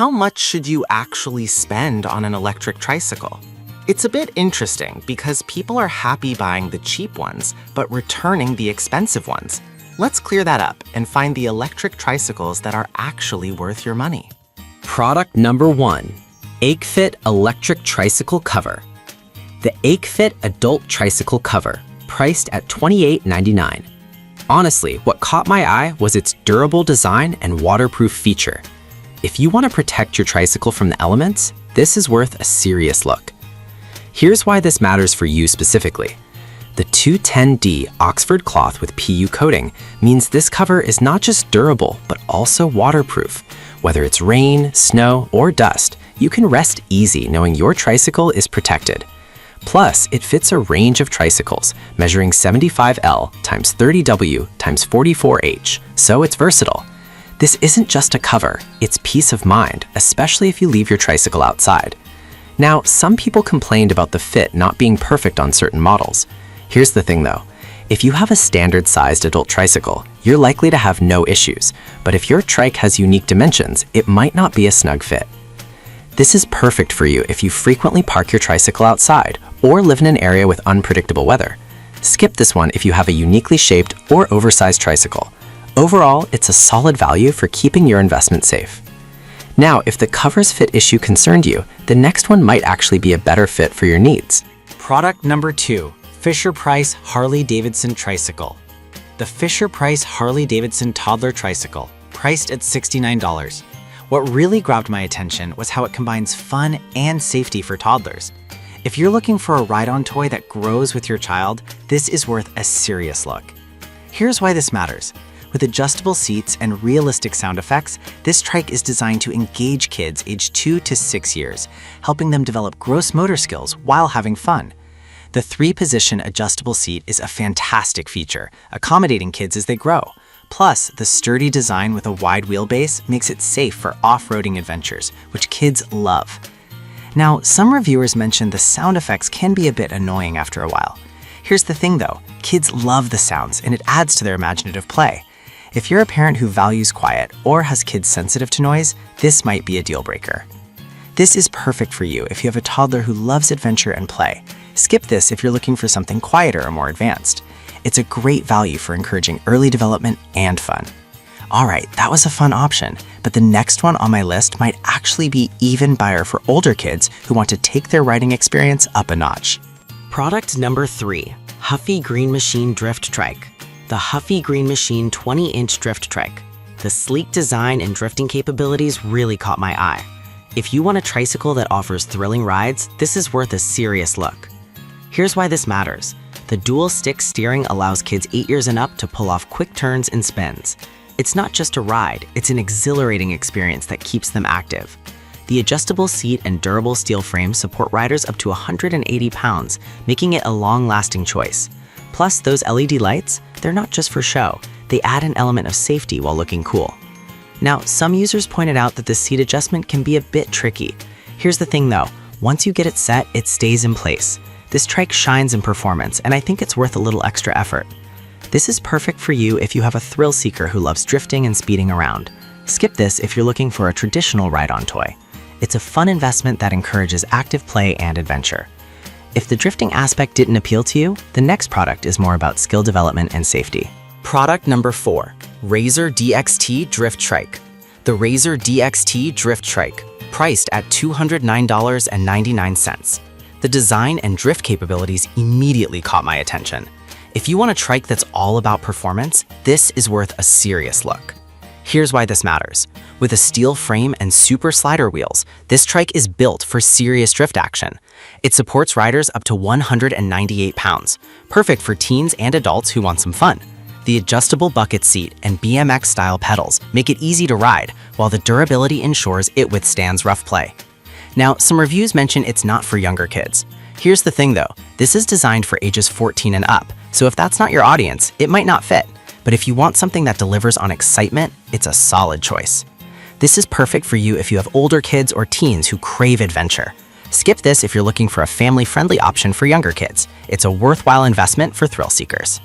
how much should you actually spend on an electric tricycle? It's a bit interesting because people are happy buying the cheap ones, but returning the expensive ones. Let's clear that up and find the electric tricycles that are actually worth your money. Product number 1, AcheFit Electric Tricycle Cover. The AcheFit Adult Tricycle Cover, priced at $28.99. Honestly, what caught my eye was its durable design and waterproof feature. If you want to protect your tricycle from the elements, this is worth a serious look. Here's why this matters for you specifically. The 210D Oxford cloth with PU coating means this cover is not just durable, but also waterproof. Whether it's rain, snow, or dust, you can rest easy knowing your tricycle is protected. Plus, it fits a range of tricycles, measuring 75L x 30W x 44H, so it's versatile. This isn't just a cover, it's peace of mind, especially if you leave your tricycle outside. Now, some people complained about the fit not being perfect on certain models. Here's the thing though, if you have a standard-sized adult tricycle, you're likely to have no issues, but if your trike has unique dimensions, it might not be a snug fit. This is perfect for you if you frequently park your tricycle outside or live in an area with unpredictable weather. Skip this one if you have a uniquely shaped or oversized tricycle. Overall, it's a solid value for keeping your investment safe. Now, if the cover's fit issue concerned you, the next one might actually be a better fit for your needs. Product number 2, Fisher-Price Harley-Davidson Tricycle. The Fisher-Price Harley-Davidson Toddler Tricycle, priced at $69. What really grabbed my attention was how it combines fun and safety for toddlers. If you're looking for a ride-on toy that grows with your child, this is worth a serious look. Here's why this matters. With adjustable seats and realistic sound effects, this trike is designed to engage kids aged 2 to 6 years, helping them develop gross motor skills while having fun. The 3-position adjustable seat is a fantastic feature, accommodating kids as they grow. Plus, the sturdy design with a wide wheelbase makes it safe for off-roading adventures, which kids love. Now, some reviewers mentioned the sound effects can be a bit annoying after a while. Here's the thing though, kids love the sounds and it adds to their imaginative play. If you're a parent who values quiet or has kids sensitive to noise, this might be a deal breaker. This is perfect for you if you have a toddler who loves adventure and play. Skip this if you're looking for something quieter or more advanced. It's a great value for encouraging early development and fun. All right, that was a fun option, but the next one on my list might actually be even better for older kids who want to take their riding experience up a notch. Product number 3, Huffy Green Machine Drift Trike. The Huffy Green Machine 20-inch drift trike. The sleek design and drifting capabilities really caught my eye. If you want a tricycle that offers thrilling rides, this is worth a serious look. Here's why this matters. The dual-stick steering allows kids 8 years and up to pull off quick turns and spins. It's not just a ride, it's an exhilarating experience that keeps them active. The adjustable seat and durable steel frame support riders up to 180 pounds, making it a long-lasting choice. Plus, those LED lights, they're not just for show, they add an element of safety while looking cool. Now, some users pointed out that the seat adjustment can be a bit tricky. Here's the thing though, once you get it set, it stays in place. This trike shines in performance, and I think it's worth a little extra effort. This is perfect for you if you have a thrill seeker who loves drifting and speeding around. Skip this if you're looking for a traditional ride-on toy. It's a fun investment that encourages active play and adventure. If the drifting aspect didn't appeal to you, the next product is more about skill development and safety. Product number 4, Razor DXT Drift Trike. The Razor DXT Drift Trike, priced at $209.99. The design and drift capabilities immediately caught my attention. If you want a trike that's all about performance, this is worth a serious look. Here's why this matters. With a steel frame and super slider wheels, this trike is built for serious drift action. It supports riders up to 198 pounds, perfect for teens and adults who want some fun. The adjustable bucket seat and BMX-style pedals make it easy to ride, while the durability ensures it withstands rough play. Now, some reviews mention it's not for younger kids. Here's the thing though, this is designed for ages 14 and up, so if that's not your audience, it might not fit. But if you want something that delivers on excitement, it's a solid choice. This is perfect for you if you have older kids or teens who crave adventure. Skip this if you're looking for a family-friendly option for younger kids. It's a worthwhile investment for thrill seekers.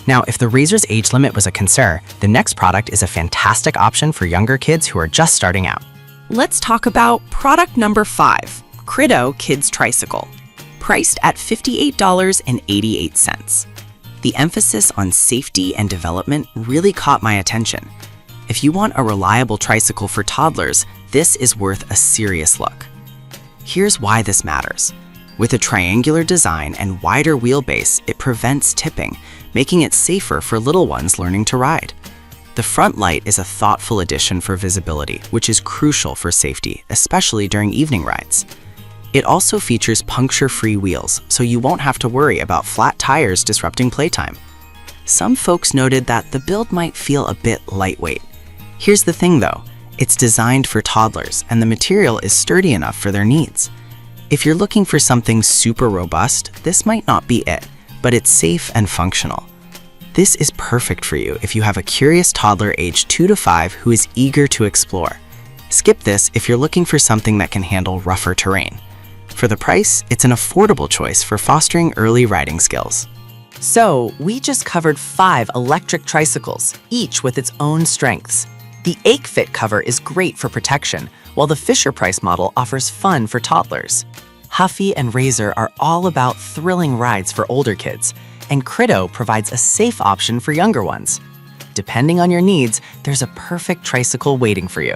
Now, if the Razor's age limit was a concern, the next product is a fantastic option for younger kids who are just starting out. Let's talk about product number 5, Crido Kids Tricycle, priced at $58.88. The emphasis on safety and development really caught my attention. If you want a reliable tricycle for toddlers, this is worth a serious look. Here's why this matters. With a triangular design and wider wheelbase, it prevents tipping, making it safer for little ones learning to ride. The front light is a thoughtful addition for visibility, which is crucial for safety, especially during evening rides. It also features puncture-free wheels, so you won't have to worry about flat tires disrupting playtime. Some folks noted that the build might feel a bit lightweight. Here's the thing though, it's designed for toddlers and the material is sturdy enough for their needs. If you're looking for something super robust, this might not be it, but it's safe and functional. This is perfect for you if you have a curious toddler aged 2 to 5 who is eager to explore. Skip this if you're looking for something that can handle rougher terrain. For the price, it's an affordable choice for fostering early riding skills. So, we just covered 5 electric tricycles, each with its own strengths. The AcheFit cover is great for protection, while the Fisher-Price model offers fun for toddlers. Huffy and Razor are all about thrilling rides for older kids, and Crido provides a safe option for younger ones. Depending on your needs, there's a perfect tricycle waiting for you.